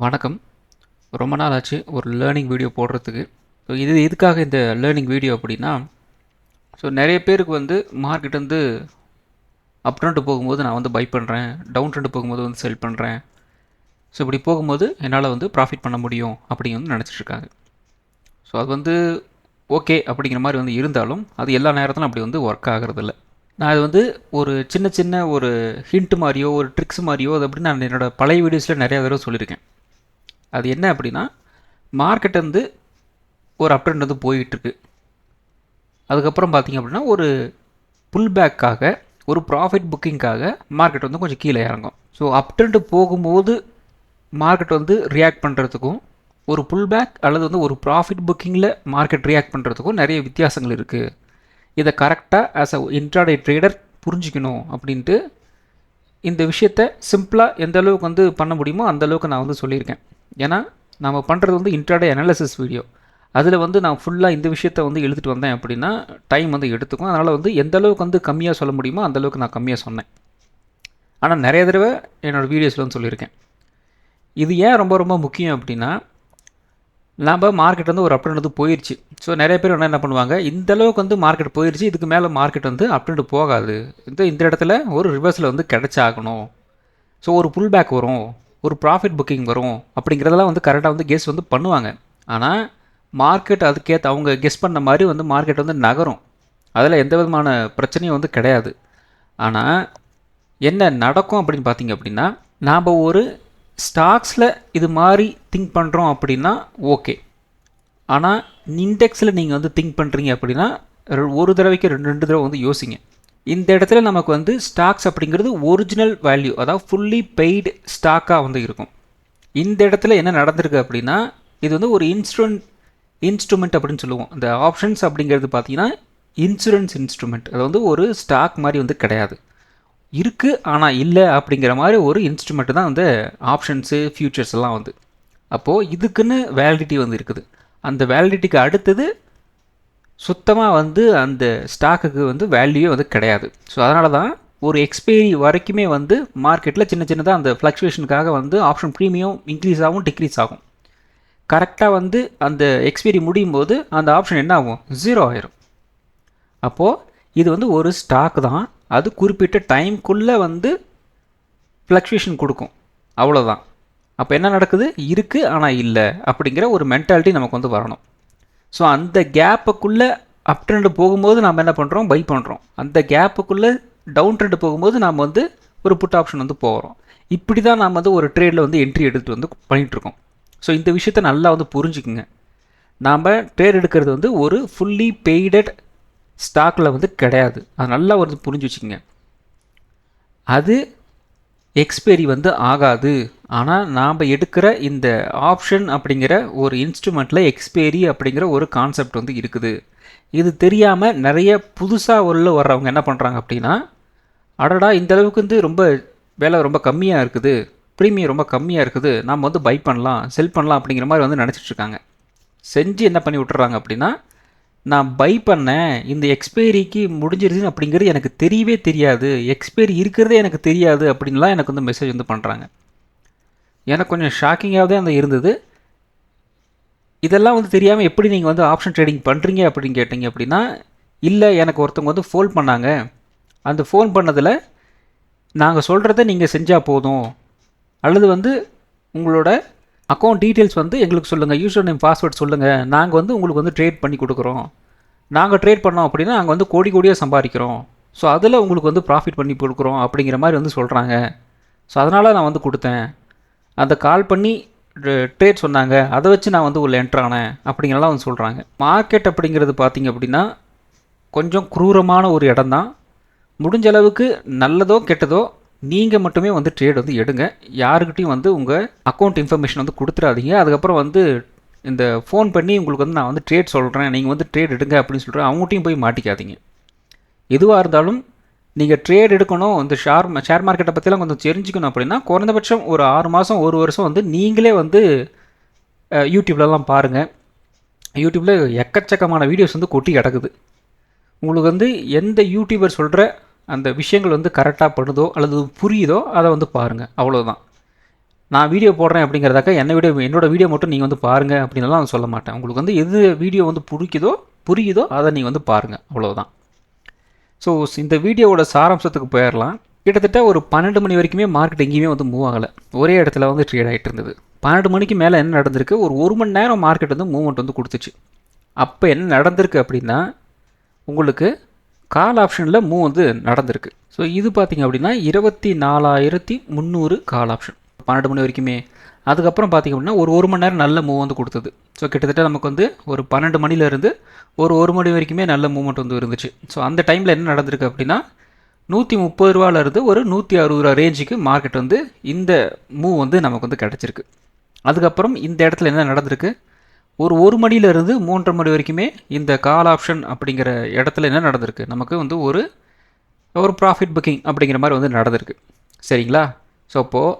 வணக்கம். ரொம்ப நாள் ஆச்சு ஒரு லேர்னிங் வீடியோ போடுறதுக்கு. ஸோ எதுக்காக இந்த லேர்னிங் வீடியோ அப்படின்னா, ஸோ நிறைய பேருக்கு வந்து மார்க்கெட் வந்து அப் ட்ரெண்ட் போகும்போது நான் வந்து பை பண்ணுறேன், டவுன் ட்ரெண்ட் போகும்போது வந்து செல் பண்ணுறேன். ஸோ இப்படி போகும்போது என்னால் வந்து ப்ராஃபிட் பண்ண முடியும் அப்படின்னு வந்து நினச்சிட்டு இருக்காங்க. ஸோ அது வந்து ஓகே அப்படிங்கிற மாதிரி வந்து இருந்தாலும் அது எல்லா நேரத்திலும் அப்படி வந்து ஒர்க் ஆகிறதில்ல. நான் அது வந்து ஒரு சின்ன சின்ன ஒரு ஹிண்ட் மாதிரியோ ஒரு ட்ரிக்ஸ் மாதிரியோ அது அப்படின்னு நான் என்னோட பழைய வீடியோஸில் நிறையா தடவை சொல்லியிருக்கேன். அது என்ன அப்படின்னா, மார்க்கெட் வந்து ஒரு அப் ட்ரெண்ட் வந்து போயிட்டுருக்கு. அதுக்கப்புறம் பார்த்தீங்க அப்படின்னா ஒரு புல் பேக்காக ஒரு ப்ராஃபிட் புக்கிங்காக மார்க்கெட் வந்து கொஞ்சம் கீழே இறங்கும். ஸோ அப் ட்ரெண்ட் போகும்போது மார்க்கெட் வந்து ரியாக்ட் பண்ணுறதுக்கும் ஒரு புல் பேக் அல்லது வந்து ஒரு ப்ராஃபிட் புக்கிங்கில் மார்க்கெட் ரியாக்ட் பண்ணுறதுக்கும் நிறைய வித்தியாசங்கள் இருக்குது. இதை கரெக்டாக ஆஸ் அ இன்ட்ராடே ட்ரேடர் புரிஞ்சிக்கணும் அப்படின்ட்டு இந்த விஷயத்தை சிம்பிளாக எந்த அளவுக்கு வந்து பண்ண முடியுமோ அந்த அளவுக்கு நான் வந்து சொல்லியிருக்கேன். ஏன்னா நம்ம பண்ணுறது வந்து இன்ட்ராடே அனாலிசிஸ் வீடியோ. அதில் வந்து நான் ஃபுல்லாக இந்த விஷயத்தை வந்து எழுதிட்டு வந்தேன் அப்படின்னா டைம் வந்து எடுத்துக்கும். அதனால் வந்து எந்த அளவுக்கு வந்து கம்மியாக சொல்ல முடியுமோ அந்தளவுக்கு நான் கம்மியாக சொன்னேன். ஆனால் நிறைய தடவை என்னோடய வீடியோஸில் வந்து சொல்லியிருக்கேன். இது ஏன் ரொம்ப ரொம்ப முக்கியம் அப்படின்னா, நம்ம மார்க்கெட் வந்து ஒரு அப் ட்ரெண்ட் வந்து போயிடுச்சு. ஸோ நிறைய பேர் என்ன பண்ணுவாங்க, இந்த அளவுக்கு வந்து மார்க்கெட் போயிடுச்சு, இதுக்கு மேலே மார்க்கெட் வந்து அப் ட்ரெண்ட் போகாது, இந்த இடத்துல ஒரு ரிவர்ஸில் வந்து கிடைச்சாகணும், ஸோ ஒரு புல் பேக் வரும், ஒரு ப்ராஃபிட் புக்கிங் வரும் அப்படிங்கிறதெல்லாம் வந்து கரெக்டாக வந்து கெஸ் வந்து பண்ணுவாங்க. ஆனால் மார்க்கெட் அதுக்கேற்ற அவங்க கெஸ் பண்ண மாதிரி வந்து மார்க்கெட் வந்து நகரும். அதில் எந்த விதமான பிரச்சனையும் வந்து கிடையாது. ஆனால் என்ன நடக்கும் அப்படின்னு பார்த்தீங்க அப்படின்னா, நாம் ஒரு ஸ்டாக்ஸில் இது மாதிரி திங்க் பண்ணுறோம் அப்படின்னா ஓகே. ஆனால் இண்டெக்ஸில் நீங்கள் வந்து திங்க் பண்ணுறீங்க அப்படின்னா ஒரு தடவைக்கு ரெண்டு தடவை வந்து யோசிங்க. இந்த இடத்துல நமக்கு வந்து ஸ்டாக்ஸ் அப்படிங்கிறது ஒரிஜினல் வேல்யூ, அதாவது ஃபுல்லி பெய்டு ஸ்டாக்காக வந்து இருக்கும். இந்த இடத்துல என்ன நடந்திருக்கு அப்படின்னா, இது வந்து ஒரு இன்ஸ்ட்ருமெண்ட் அப்படின்னு சொல்லுவோம். இந்த ஆப்ஷன்ஸ் அப்படிங்கிறது பார்த்தீங்கன்னா இன்சூரன்ஸ் இன்ஸ்ட்ருமெண்ட். அது வந்து ஒரு ஸ்டாக் மாதிரி வந்து கிடையாது, இருக்குது ஆனால் இல்லை அப்படிங்கிற மாதிரி ஒரு இன்ஸ்ட்ருமெண்ட் தான் வந்து ஆப்ஷன்ஸு ஃபியூச்சர்ஸ் எல்லாம் வந்து. அப்போது இதுக்குன்னு வேலிடிட்டி வந்து இருக்குது. அந்த வேலிடிட்டிக்கு அடுத்தது சுத்தமாக வந்து அந்த ஸ்டாக்குக்கு வந்து வேல்யூவே வந்து கிடையாது. ஸோ அதனால தான் ஒரு எக்ஸ்பைரி வரைக்குமே வந்து மார்க்கெட்டில் சின்ன சின்னதாக அந்த ஃப்ளக்சுவேஷனுக்காக வந்து ஆப்ஷன் ப்ரீமியம் இன்க்ரீஸ் ஆகும், டிக்ரீஸ் ஆகும். கரெக்டாக வந்து அந்த எக்ஸ்பைரி முடியும் போது அந்த ஆப்ஷன் என்ன ஆகும், 0 ஆயிரும். அப்போது இது வந்து ஒரு ஸ்டாக் தான், அது குறிப்பிட்ட டைம்குள்ளே வந்து ஃப்ளக்சுவேஷன் கொடுக்கும், அவ்வளோதான். அப்போ என்ன நடக்குது, இருக்குது ஆனால் இல்லை அப்படிங்கிற ஒரு மென்டாலிட்டி நமக்கு வந்து வரணும். ஸோ அந்த கேப்புக்குள்ளே அப் ட்ரெண்டு போகும்போது நாம் என்ன பண்ணுறோம், பை பண்ணுறோம். அந்த கேப்புக்குள்ளே டவுன் ட்ரெண்டு போகும்போது நாம் வந்து ஒரு புட் ஆப்ஷன் வந்து போகிறோம். இப்படி தான் நாம் வந்து ஒரு ட்ரேடில் வந்து என்ட்ரி எடுத்துகிட்டு வந்து பண்ணிகிட்ருக்கோம். ஸோ இந்த விஷயத்த நல்லா வந்து புரிஞ்சுக்குங்க. நாம் ட்ரேட் எடுக்கிறது வந்து ஒரு ஃபுல்லி பெய்டட் ஸ்டாக்கில் வந்து கிடையாது. அது நல்லா வந்து புரிஞ்சு வச்சுக்கோங்க. அது எக்ஸ்பைரி வந்து ஆகாது. ஆனால் நாம் எடுக்கிற இந்த ஆப்ஷன் அப்படிங்கிற ஒரு இன்ஸ்ட்ருமெண்ட்டில் எக்ஸ்பைரி அப்படிங்கிற ஒரு கான்செப்ட் வந்து இருக்குது. இது தெரியாமல் நிறைய புதுசாக உள்ள வர்றவங்க என்ன பண்ணுறாங்க அப்படின்னா, அடடா இந்த அளவுக்கு வந்து ரொம்ப விலை ரொம்ப கம்மியாக இருக்குது, ப்ரீமியம் ரொம்ப கம்மியாக இருக்குது, நாம் வந்து பை பண்ணலாம், செல் பண்ணலாம் அப்படிங்கிற மாதிரி வந்து நினச்சிட்ருக்காங்க. செஞ்சு என்ன பண்ணி விட்டுறாங்க அப்படின்னா, நான் பை பண்ணேன், இந்த எக்ஸ்பைரிக்கு முடிஞ்சிருச்சு அப்படிங்கிறது எனக்கு தெரியவே தெரியாது, எக்ஸ்பைரி இருக்கிறதே எனக்கு தெரியாது அப்படின்லாம் எனக்கு வந்து மெசேஜ் வந்து பண்ணுறாங்க. எனக்கு கொஞ்சம் ஷாக்கிங்காக தான் அந்த இருந்தது. இதெல்லாம் வந்து தெரியாமல் எப்படி நீங்கள் வந்து ஆப்ஷன் ட்ரேடிங் பண்ணுறீங்க அப்படின்னு கேட்டிங்க அப்படின்னா, இல்லை எனக்கு ஒருத்தவங்க வந்து ஃபோன் பண்ணாங்க, அந்த ஃபோன் பண்ணதில் நாங்கள் சொல்கிறத நீங்கள் செஞ்சால் போதும், அல்லது வந்து உங்களோட அக்கௌண்ட் டீட்டெயில்ஸ் வந்து எங்களுக்கு சொல்லுங்கள், யூசர் நேம் பாஸ்வேர்ட் சொல்லுங்கள், நாங்கள் வந்து உங்களுக்கு வந்து ட்ரேட் பண்ணி கொடுக்குறோம், நாங்கள் ட்ரேட் பண்ணோம் அப்படின்னா நாங்கள் வந்து கோடி கோடியாக சம்பாதிக்கிறோம், ஸோ அதில் உங்களுக்கு வந்து ப்ராஃபிட் பண்ணி கொடுக்குறோம் அப்படிங்கிற மாதிரி வந்து சொல்கிறாங்க. ஸோ அதனால் நான் வந்து கொடுத்தேன், அந்த கால் பண்ணி ட்ரேட் சொன்னாங்க, அதை வச்சு நான் வந்து உள்ள என்ட்ரானேன் அப்படிங்கிறலாம் வந்து சொல்கிறாங்க. மார்க்கெட் அப்படிங்கிறது பார்த்திங்க அப்படின்னா கொஞ்சம் குரூரமான ஒரு இடம் தான். முடிஞ்ச அளவுக்கு நல்லதோ கெட்டதோ நீங்கள் மட்டுமே வந்து ட்ரேட் வந்து எடுங்க. யாருக்கிட்டையும் வந்து உங்கள் அக்கௌண்ட் இன்ஃபர்மேஷன் வந்து கொடுத்துடாதீங்க. அதுக்கப்புறம் வந்து இந்த ஃபோன் பண்ணி உங்களுக்கு வந்து நான் வந்து ட்ரேட் சொல்கிறேன், நீங்கள் வந்து ட்ரேட் எடுங்க அப்படின்னு சொல்கிறேன், அவங்ககிட்டையும் போய் மாட்டிக்காதீங்க. எதுவாக இருந்தாலும் நீங்கள் ட்ரேட் எடுக்கணும், இந்த ஷேர் மார்க்கெட்டை பற்றிலாம் கொஞ்சம் தெரிஞ்சுக்கணும் அப்படின்னா குறைந்தபட்சம் ஒரு 6 மாதம் 1 வருஷம் வந்து நீங்களே வந்து யூடியூப்லலாம் பாருங்கள். யூடியூப்பில் எக்கச்சக்கமான வீடியோஸ் வந்து கொட்டி கிடக்குது. உங்களுக்கு வந்து எந்த யூடியூபர் சொல்கிற அந்த விஷயங்கள் வந்து கரெக்டாக பண்ணுதோ அல்லது புரியுதோ அதை வந்து பாருங்கள், அவ்வளோதான். நான் வீடியோ போடுறேன் அப்படிங்கிறதாக்க என்னோட வீடியோ மட்டும் நீங்கள் வந்து பாருங்கள் அப்படின்லாம் நான் சொல்ல மாட்டேன். உங்களுக்கு வந்து எது வீடியோ வந்து புரியுதோ அதை நீங்கள் வந்து பாருங்கள், அவ்வளோதான். ஸோ இந்த வீடியோவோட சாராம்சத்துக்கு போயிடலாம். கிட்டத்தட்ட ஒரு 12 மணி வரைக்குமே மார்க்கெட் எங்கேயுமே வந்து மூவ் ஆகலை, ஒரே இடத்துல வந்து ட்ரேட் ஆகிட்டு இருந்தது. 12 மணிக்கு மேலே என்ன நடந்திருக்கு, ஒரு மணி நேரம் மார்க்கெட் வந்து மூவ்மெண்ட் வந்து கொடுத்துச்சு. அப்போ என்ன நடந்திருக்கு அப்படின்னா, உங்களுக்கு கால் ஆப்ஷனில் மூவ் வந்து நடந்திருக்கு. ஸோ இது பார்த்திங்க அப்படின்னா 24,300 கால் ஆப்ஷன் 12 மணி வரைக்குமே. அதுக்கப்புறம் பார்த்திங்க அப்படின்னா ஒரு மணி நேரம் நல்ல மூவ் வந்து கொடுத்தது. ஸோ கிட்டத்தட்ட நமக்கு வந்து ஒரு 12 மணிலேருந்து ஒரு மணி வரைக்குமே நல்ல மூவ்மெண்ட் வந்து இருந்துச்சு. ஸோ அந்த டைமில் என்ன நடந்திருக்கு அப்படின்னா 130 ரூபாலேருந்து ஒரு 160 ரூபா ரேஞ்சுக்கு மார்க்கெட் வந்து இந்த மூவ் வந்து நமக்கு வந்து கிடச்சிருக்கு. அதுக்கப்புறம் இந்த இடத்துல என்ன நடந்திருக்கு, ஒரு மணிலேருந்து 3:30 மணி வரைக்குமே இந்த கால் ஆப்ஷன் அப்படிங்கிற இடத்துல என்ன நடந்திருக்கு, நமக்கு வந்து ஒரு ப்ராஃபிட் புக்கிங் அப்படிங்கிற மாதிரி வந்து நடந்திருக்கு. சரிங்களா? ஸோ அப்போது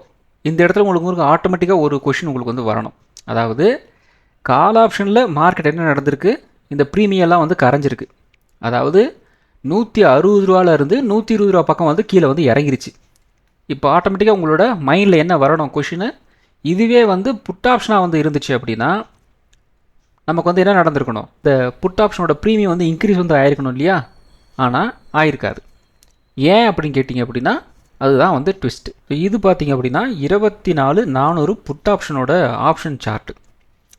இந்த இடத்துல உங்களுக்கு ஆட்டோமேட்டிக்காக ஒரு கொஷின் உங்களுக்கு வந்து வரணும். அதாவது கால் ஆப்ஷனில் மார்க்கெட் என்ன நடந்திருக்கு, இந்த ப்ரீமியெல்லாம் வந்து கரைஞ்சிருக்கு. அதாவது 160 ரூபாலேருந்து 120 ரூபா பக்கம் வந்து கீழே வந்து இறங்கிருச்சு. இப்போ ஆட்டோமேட்டிக்காக உங்களோட மைண்டில் என்ன வரணும் கொஷினு, இதுவே வந்து புட் ஆப்ஷனாக வந்து இருந்துச்சு அப்படின்னா நமக்கு வந்து என்ன நடந்திருக்கணும், இந்த புட் ஆப்ஷனோட ப்ரீமியம் வந்து இன்க்ரீஸ் வந்து ஆயிருக்கணும் இல்லையா? ஆனால் ஆயிருக்காது. ஏன் அப்படின்னு கேட்டிங்க அப்படின்னா அதுதான் வந்து ட்விஸ்ட்டு. இது பார்த்திங்க அப்படின்னா 24,400 புட் ஆப்ஷனோட ஆப்ஷன் சார்ட்டு.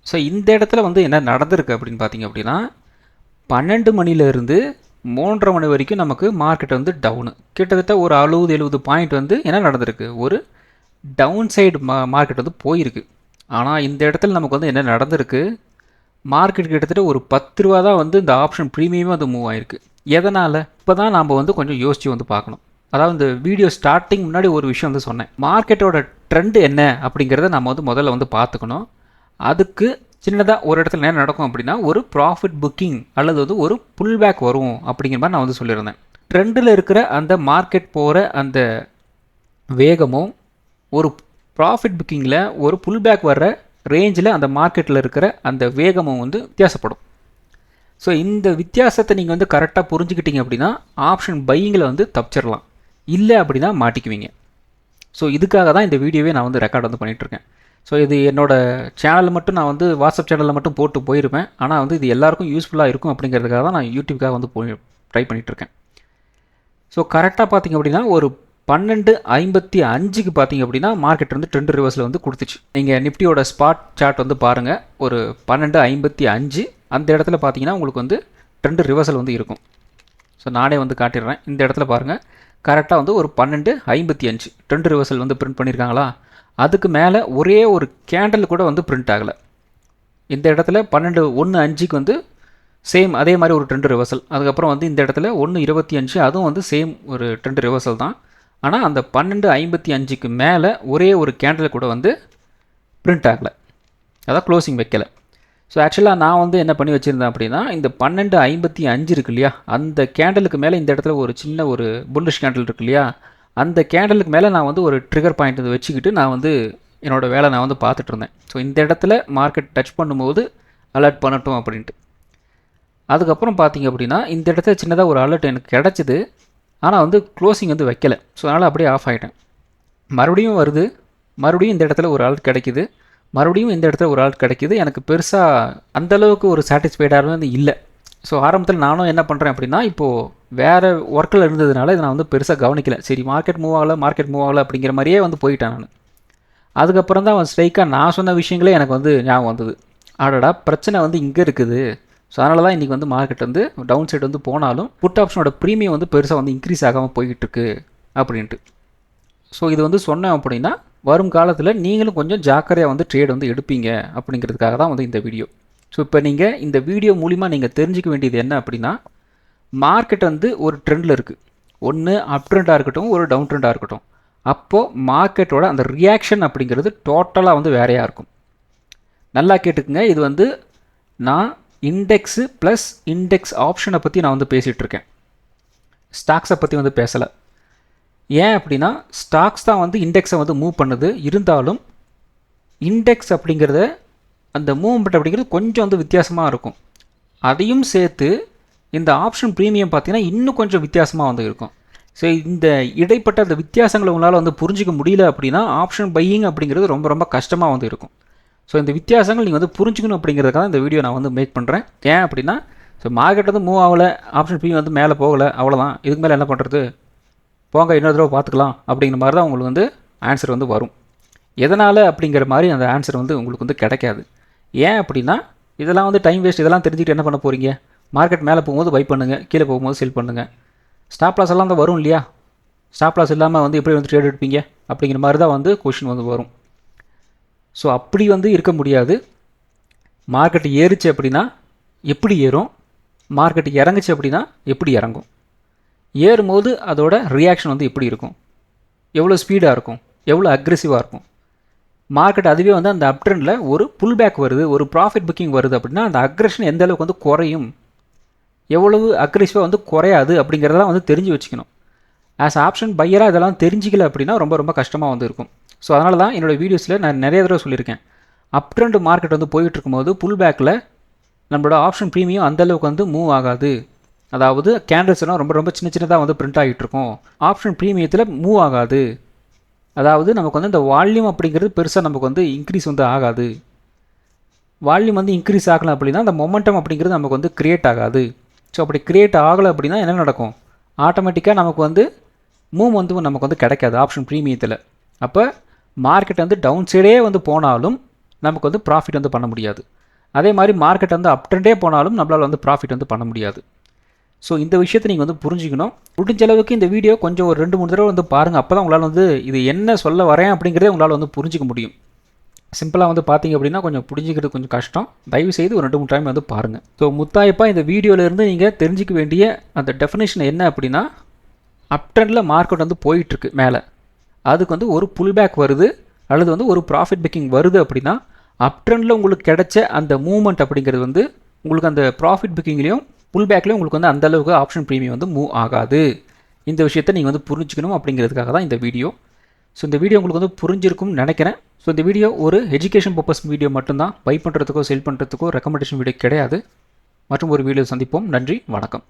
ஸோ இந்த இடத்துல வந்து என்ன நடந்திருக்கு அப்படின்னு பார்த்திங்க அப்படின்னா 12 மணிலேருந்து 3:30 மணி வரைக்கும் நமக்கு மார்க்கெட் வந்து டவுனு. கிட்டத்தட்ட ஒரு 60-70 பாயிண்ட் வந்து என்ன நடந்திருக்கு, ஒரு டவுன் சைடு மார்க்கெட் வந்து போயிருக்கு. ஆனால் இந்த இடத்துல நமக்கு வந்து என்ன நடந்திருக்கு, மார்க்கெட் கிட்டத்தட்ட ஒரு 10 ரூபா தான் வந்து இந்த ஆப்ஷன் ப்ரீமியமே வந்து மூவ் ஆயிருக்கு. எதனால், இப்போ தான் நாம் வந்து கொஞ்சம் யோசித்து வந்து பார்க்கணும். அதாவது இந்த வீடியோ ஸ்டார்டிங் முன்னாடி ஒரு விஷயம் வந்து சொன்னேன், மார்க்கெட்டோட ட்ரெண்டு என்ன அப்படிங்கிறத நம்ம வந்து முதல்ல வந்து பார்த்துக்கணும். அதுக்கு சின்னதாக ஒரு இடத்துல என்ன நடக்கும் அப்படின்னா ஒரு ப்ராஃபிட் புக்கிங் அல்லது வந்து ஒரு புல் பேக் வரும் அப்படிங்கிற மாதிரி நான் வந்து சொல்லியிருந்தேன். ட்ரெண்டில் இருக்கிற அந்த மார்க்கெட் போகிற அந்த வேகமும் ஒரு ப்ராஃபிட் புக்கிங்கில் ஒரு புல் பேக் வர்ற ரேஞ்சில் அந்த மார்க்கெட்டில் இருக்கிற அந்த வேகமும் வந்து வித்தியாசப்படும். ஸோ இந்த வித்தியாசத்தை நீங்கள் வந்து கரெக்டாக புரிஞ்சுக்கிட்டீங்க அப்படின்னா ஆப்ஷன் பையிங்கில் வந்து தப்பிச்சிடலாம், இல்லை அப்படின்னா மாட்டிக்குவீங்க. ஸோ இதுக்காக தான் இந்த வீடியோவே நான் வந்து ரெக்கார்ட் வந்து பண்ணிகிட்ருக்கேன். ஸோ இது என்னோடய சேனல் மட்டும் நான் வந்து வாட்ஸ்அப் சேனலில் மட்டும் போட்டு போயிருப்பேன். ஆனால் வந்து இது எல்லாருக்கும் யூஸ்ஃபுல்லாக இருக்கும் அப்படிங்கிறதுக்காக தான் நான் யூடியூப்காக வந்து ட்ரை பண்ணிகிட்ருக்கேன். ஸோ கரெக்டாக பார்த்திங்க அப்படின்னா ஒரு 12:55க்கு பார்த்திங்க அப்படின்னா மார்க்கெட் வந்து ட்ரெண்ட் ரிவர்ஸில் வந்து கொடுத்துச்சு. நீங்கள் நிஃப்டியோட ஸ்பாட் சார்ட் வந்து பாருங்கள், ஒரு 12:55 அந்த இடத்துல பார்த்தீங்கன்னா உங்களுக்கு வந்து ட்ரெண்ட் ரிவர்சல் வந்து இருக்கும். ஸோ நானே வந்து காட்டிடுறேன். இந்த இடத்துல பாருங்கள், கரெக்டாக வந்து ஒரு 12:55 ட்ரெண்ட் ரிவர்சல் வந்து பிரிண்ட் பண்ணியிருக்காங்களா? அதுக்கு மேலே ஒரே ஒரு கேண்டில் கூட வந்து பிரிண்ட் ஆகலை. இந்த இடத்துல 12:1:5க்கு வந்து சேம் அதே மாதிரி ஒரு ட்ரெண்ட் ரிவர்சல். அதுக்கப்புறம் வந்து இந்த இடத்துல 1:25 அதுவும் வந்து சேம் ஒரு ட்ரெண்ட் ரிவர்சல் தான். ஆனால் அந்த 12:55க்கு மேலே ஒரே ஒரு கேண்டில் கூட வந்து பிரிண்ட் ஆகலை, அதான் க்ளோசிங் வைக்கலை. ஸோ ஆக்சுவலாக நான் வந்து என்ன பண்ணி வச்சுருந்தேன் அப்படின்னா இந்த 12:55 இருக்கு இல்லையா, அந்த கேண்டலுக்கு மேலே இந்த இடத்துல ஒரு சின்ன ஒரு புல்லிஷ் கேண்டில் இருக்கு இல்லையா, அந்த கேண்டலுக்கு மேலே நான் வந்து ஒரு ட்ரிகர் பாயிண்ட் வந்து வச்சுக்கிட்டு நான் வந்து என்னோடய வேலை நான் வந்து பார்த்துட்டு இருந்தேன். ஸோ இந்த இடத்துல மார்க்கெட் டச் பண்ணும்போது அலர்ட் பண்ணட்டும் அப்படின்ட்டு. அதுக்கப்புறம் பார்த்திங்க அப்படின்னா இந்த இடத்துல சின்னதாக ஒரு அலர்ட் எனக்கு கிடச்சிது, ஆனால் வந்து க்ளோசிங் வந்து வைக்கலை. ஸோ அதனால் அப்படியே ஆஃப் ஆகிட்டேன். மறுபடியும் வருது, மறுபடியும் இந்த இடத்துல ஒரு அலர்ட் கிடைக்கிது, மறுபடியும் இந்த இடத்துல ஒரு அலர்ட் கிடைக்கிது. எனக்கு பெருசாக அந்தளவுக்கு ஒரு சாட்டிஸ்ஃபைடாக வந்து இல்லை. ஸோ ஆரம்பத்தில் நானும் என்ன பண்ணுறேன் அப்படின்னா இப்போது வேறு ஒர்க்கில் இருந்ததுனால இதை நான் வந்து பெருசாக கவனிக்கலை. சரி மார்க்கெட் மூவ் ஆகலை அப்படிங்கிற மாதிரியே வந்து போயிட்டேன் நான். அதுக்கப்புறம் தான் ஸ்ட்ரைக்காக நான் சொன்ன விஷயங்களே எனக்கு வந்து ஞாபகம் வந்தது. ஆடடா பிரச்சனை வந்து இங்கே இருக்குது. ஸோ அதனால தான் இன்றைக்கி வந்து மார்க்கெட் வந்து டவுன் சைடு வந்து போனாலும் புட் ஆப்ஷனோட ப்ரீமியம் வந்து பெருசாக வந்து இன்க்ரீஸ் ஆகாமல் போய்கிட்டுருக்கு அப்படின்ட்டு. ஸோ இது வந்து சொன்னேன் அப்படின்னா வரும் காலத்தில் நீங்களும் கொஞ்சம் ஜாக்கிரதையாக வந்து ட்ரேட் வந்து எடுப்பீங்க அப்படிங்கிறதுக்காக தான் வந்து இந்த வீடியோ. ஸோ இப்போ நீங்கள் இந்த வீடியோ மூலிமா நீங்கள் தெரிஞ்சிக்க வேண்டியது என்ன அப்படின்னா, மார்க்கெட் வந்து ஒரு ட்ரெண்டில் இருக்குது, ஒன்று அப் ட்ரெண்டாக இருக்கட்டும் ஒரு டவுன் ட்ரெண்டாக இருக்கட்டும். அப்போது மார்க்கெட்டோட அந்த ரியாக்ஷன் அப்படிங்கிறது டோட்டலாக வந்து வேறையாக இருக்கும். நல்லா கேட்டுக்குங்க, இது வந்து நான் இண்டெக்ஸு ப்ளஸ் இண்டெக்ஸ் ஆப்ஷனை பற்றி நான் வந்து பேசிகிட்ருக்கேன், ஸ்டாக்ஸை பற்றி வந்து பேசலை. ஏன் அப்படின்னா ஸ்டாக்ஸ் தான் வந்து இண்டெக்ஸை வந்து மூவ் பண்ணுது. இருந்தாலும் இண்டெக்ஸ் அப்படிங்கிறத அந்த மூவ்மெண்ட் அப்படிங்கிறது கொஞ்சம் வந்து வித்தியாசமாக இருக்கும். அதையும் சேர்த்து இந்த ஆப்ஷன் ப்ரீமியம் பார்த்திங்கன்னா இன்னும் கொஞ்சம் வித்தியாசமாக வந்து இருக்கும். ஸோ இந்த இடைப்பட்ட அந்த வித்தியாசங்களை உங்களால் வந்து புரிஞ்சிக்க முடியல அப்படின்னா ஆப்ஷன் பையிங் அப்படிங்கிறது ரொம்ப ரொம்ப கஷ்டமாக வந்து இருக்கும். ஸோ இந்த வித்தியாசங்கள் நீங்கள் வந்து புரிஞ்சுக்கணும் அப்படிங்கிறதுக்காக இந்த வீடியோ நான் வந்து மேக் பண்ணுறேன். ஏன் அப்படின்னா ஸோ மார்க்கெட் வந்து மூவ் ஆகலை, ஆப்ஷன் பி வந்து மேலே போகலை, அவ்வளோதான், இதுக்கு மேலே என்ன பண்ணுறது, போங்க இன்னொரு தடவை பார்த்துக்கலாம் அப்படிங்கிற மாதிரி தான் உங்களுக்கு வந்து ஆன்சர் வந்து வரும். எதனால் அப்படிங்கிற மாதிரி அந்த ஆன்சர் வந்து உங்களுக்கு வந்து கிடைக்காது. ஏன் அப்படின்னா இதெல்லாம் வந்து டைம் வேஸ்ட். இதெல்லாம் தெரிஞ்சுக்கிட்டு என்ன பண்ண போகிறீங்க? மார்க்கெட் மேலே போகும்போது பை பண்ணுங்கள், கீழே போகும்போது செல் பண்ணுங்கள். ஸ்டாப் லாஸ் எல்லாம் தான் வரும் இல்லையா? ஸ்டாப் லாஸ் இல்லாமல் வந்து எப்படி வந்து ட்ரேட் எடுப்பீங்க அப்படிங்கிற மாதிரி தான் வந்து கொஷின் வந்து வரும். ஸோ அப்படி வந்து இருக்க முடியாது. மார்க்கெட் ஏறிச்சு அப்படின்னா எப்படி ஏறும், மார்க்கெட் இறங்குச்சு அப்படின்னா எப்படி இறங்கும், ஏறும்போது அதோட ரியாக்ஷன் வந்து எப்படி இருக்கும், எவ்வளோ ஸ்பீடாக இருக்கும், எவ்வளோ அக்ரெசிவாக இருக்கும். மார்க்கெட் அதுவே வந்து அந்த அப் ட்ரெண்டில் ஒரு புல் பேக் வருது, ஒரு ப்ராஃபிட் புக்கிங் வருது அப்படின்னா அந்த அக்ரெஷன் எந்த அளவுக்கு வந்து குறையும், எவ்வளவு அக்ரெசிவாக வந்து குறையாது அப்படிங்கிறதெல்லாம் வந்து தெரிஞ்சு வச்சுக்கணும். ஆஸ் ஆப்ஷன் பையராக இதெல்லாம் தெரிஞ்சிக்கல அப்படின்னா ரொம்ப ரொம்ப கஷ்டமாக வந்து இருக்கும். ஸோ அதனால தான் என்னோடய வீடியோஸில் நான் நிறைய தடவை சொல்லியிருக்கேன், அப் ட்ரெண்ட் மார்க்கெட் வந்து போயிட்டு இருக்கும்போது புல் பேக்கில் நம்மளோட ஆப்ஷன் ப்ரீமியம் அந்தளவுக்கு வந்து மூவ் ஆகாது. அதாவது கேண்டில்ஸ் எல்லாம் ரொம்ப ரொம்ப சின்ன சின்னதாக வந்து பிரிண்ட் ஆகிட்டு இருக்கும். ஆப்ஷன் ப்ரீமியத்தில் மூவ் ஆகாது. அதாவது நமக்கு வந்து இந்த வால்யூம் அப்படிங்கிறது பெருசாக நமக்கு வந்து இன்க்ரீஸ் வந்து ஆகாது. வால்யூம் வந்து இன்க்ரீஸ் ஆகலை அப்படின்னா அந்த மொமெண்டம் அப்படிங்கிறது நமக்கு வந்து கிரியேட் ஆகாது. ஸோ அப்படி கிரியேட் ஆகலை அப்படின்னா என்ன நடக்கும், ஆட்டோமேட்டிக்காக நமக்கு வந்து மூவ் வந்து நமக்கு வந்து கிடைக்காது ஆப்ஷன் ப்ரீமியத்தில். அப்போ மார்க்கெட் வந்து டவுன் சைடே வந்து போனாலும் நமக்கு வந்து ப்ராஃபிட் வந்து பண்ண முடியாது. அதே மாதிரி மார்க்கெட் வந்து அப் ட்ரெண்டே போனாலும் நம்மளால் வந்து ப்ராஃபிட் வந்து பண்ண முடியாது. ஸோ இந்த விஷயத்தை நீங்கள் வந்து புரிஞ்சுக்கணும். முடிஞ்ச அளவுக்கு இந்த வீடியோ கொஞ்சம் ஒரு 2-3 தடவை வந்து பாருங்கள். அப்போ தான் உங்களால் வந்து இது என்ன சொல்ல வரேன் அப்படிங்கிறதே உங்களால் வந்து புரிஞ்சிக்க முடியும். சிம்பிளாக வந்து பார்த்தீங்க அப்படின்னா கொஞ்சம் புரிஞ்சிக்கிறது கொஞ்சம் கஷ்டம். தயவுசெய்து ஒரு 2-3 டைம் வந்து பாருங்கள். ஸோ முத்தாய்ப்பாக இந்த வீடியோவிலேருந்து நீங்கள் தெரிஞ்சிக்க வேண்டிய அந்த டெஃபினேஷன் என்ன அப்படின்னா, அப் ட்ரெண்டில் மார்க்கெட் வந்து போயிட்டுருக்கு மேலே, அதுக்கு வந்து ஒரு புல் பேக் வருது அல்லது வந்து ஒரு ப்ராஃபிட் புக்கிங் வருது அப்படின்னா அப் ட்ரெண்டில் உங்களுக்கு கிடைச்ச அந்த மூவ்மெண்ட் அப்படிங்கிறது வந்து உங்களுக்கு அந்த ப்ராஃபிட் புக்கிங்லேயும் புல் பேக்லேயும் உங்களுக்கு வந்து அந்தளவுக்கு ஆப்ஷன் ப்ரீமியம் வந்து மூவ் ஆகாது. இந்த விஷயத்தை நீங்கள் வந்து புரிஞ்சுக்கணும் அப்படிங்கிறதுக்காக தான் இந்த வீடியோ. ஸோ இந்த வீடியோ உங்களுக்கு வந்து புரிஞ்சிருக்கும்னு நினைக்கிறேன். ஸோ இந்த வீடியோ ஒரு எஜுகேஷன் பர்பஸ் வீடியோ மட்டும்தான், பை பண்ணுறதுக்கோ செல் பண்ணுறதுக்கோ ரெக்கமெண்டேஷன் வீடியோ கிடையாது. மற்றும் ஒரு வீடியோ சந்திப்போம். நன்றி, வணக்கம்.